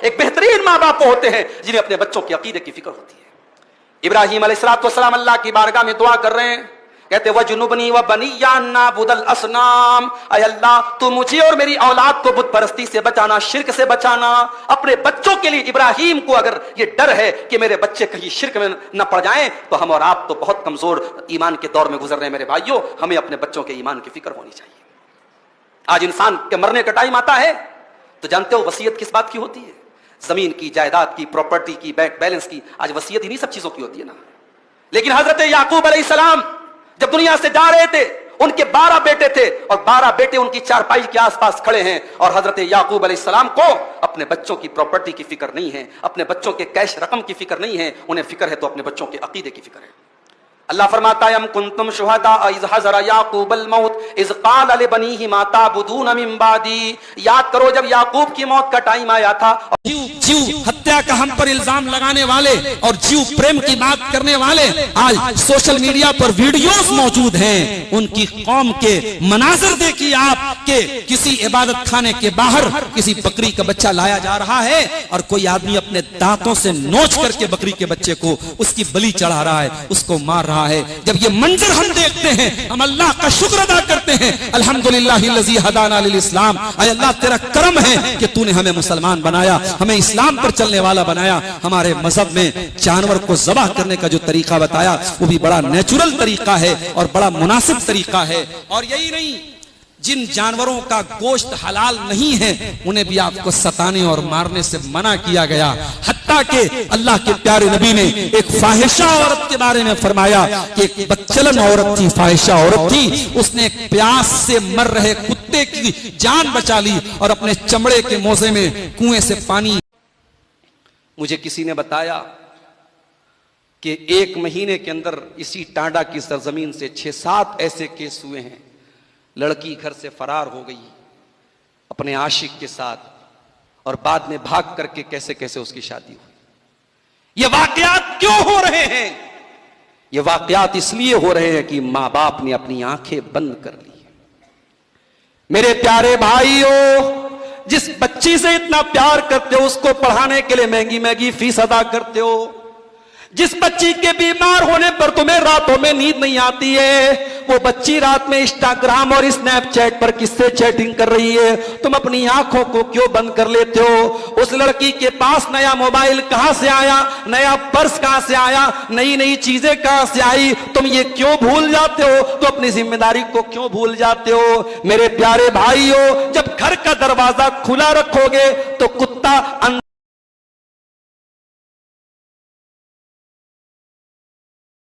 एक बेहतरीन माँ बाप होते हैं जिन्हें अपने बच्चों के अकीदे की फिक्र होती है। इब्राहिम अलैहिस्सलाम अल्लाह की बारगाह में दुआ कर रहे हैं, कहते वजुनुबनी व बनिया नाबुदल असनाम, ऐ अल्लाह तू मुझे और मेरी औलाद को बुत परस्ती से बचाना, शिर्क से बचाना। अपने बच्चों के लिए इब्राहिम को अगर ये डर है कि मेरे बच्चे कहीं शिर्क में न पड़ जाएं, तो हम और आप तो बहुत कमजोर ईमान के दौर में गुजर रहे हैं मेरे भाइयों। हमें अपने बच्चों के ईमान की फिक्र होनी चाहिए। आज इंसान के मरने का टाइम आता है तो जानते हो वसीयत किस बात की होती है? जमीन की, जायदाद की, प्रॉपर्टी की, बैंक बैलेंस की। आज वसीयत इन्हीं सब चीजों की होती है ना। लेकिन हजरत याकूब अलैहिस्सलाम जब दुनिया से जा रहे थे, उनके 12 बेटे थे और 12 बेटे उनकी चारपाई के आसपास खड़े हैं, और हजरत याकूब अलैहिस्सलाम को अपने बच्चों की प्रॉपर्टी की फिक्र नहीं है, अपने बच्चों के कैश रकम की फिक्र नहीं है। उन्हें फिक्र है तो अपने बच्चों के अकीदे की फिक्र है। अल्लाह फरमाता है, अम कुंतुम शुहदा इज़ हज़रा याकूबल मौत इज़ क़ाल लिबनीहि मा ताबुदून मिन बादी। याद करो जब याकूब की मौत का टाइम आया था, जीव हत्या का हम पर इल्जाम लगाने वाले और जीव प्रेम की बात करने वाले आज सोशल मीडिया पर वीडियोस मौजूद हैं। उनकी कौम के मनाजर देखिए आप के किसी इबादत खाने के बाहर किसी बकरी का बच्चा लाया जा रहा है और कोई आदमी अपने दांतों से नोच करके बकरी के बच्चे को उसकी बलि चढ़ा रहा है, उसको मार रहा है। जब ये मंजर हम देखते हैं, हम अल्लाह का शुक्र अदा करते हैं, अल्हम्दुलिल्लाहिल्लज़ी हदाना लिल इस्लाम। अल्लाह तेरा करम है कि तूने हमें मुसलमान बनाया, हमें इस्लाम पर चलने वाला बनाया। हमारे मजहब में जानवर को ज़बाह करने का जो तरीका बताया वो भी बड़ा नेचुरल तरीका है और बड़ा मुनासिब तरीका है। और यही नहीं, जिन जानवरों का गोश्त हलाल नहीं है उन्हें भी आपको सताने और मारने से मना किया गया। हत्ता के अल्लाह के प्यारे नबी ने एक फाहिशा औरत के बारे में फरमाया कि एक बदचलन औरत थी, फाहिशा औरत थी, उसने प्यास से मर रहे कुत्ते की जान बचा ली और अपने चमड़े के मोजे में कुएं से पानी। मुझे किसी ने बताया कि 1 महीने के अंदर इसी टांडा की सरजमीन से 6-7 ऐसे केस हुए हैं। लड़की घर से फरार हो गई अपने आशिक के साथ और बाद में भाग करके कैसे कैसे उसकी शादी हुई। ये वाकयात क्यों हो रहे हैं? ये वाकयात इसलिए हो रहे हैं कि मां बाप ने अपनी आंखें बंद कर ली। मेरे प्यारे भाइयों, जिस बच्ची से इतना प्यार करते हो उसको पढ़ाने के लिए महंगी महंगी फीस अदा करते हो, जिस बच्ची के बीमार होने पर तुम्हें रातों में नींद नहीं आती है, वो बच्ची रात में इंस्टाग्राम और स्नैपचैट पर किससे चैटिंग कर रही है, तुम अपनी आंखों को क्यों बंद कर लेते हो? उस लड़की के पास नया मोबाइल कहां से आया, नया पर्स कहां से आया, नई नई चीजें कहां से आई, तुम ये क्यों भूल जाते हो? तो अपनी जिम्मेदारी को क्यों भूल जाते हो? मेरे प्यारे भाइयों, जब घर का दरवाजा खुला रखोगे तो कुत्ता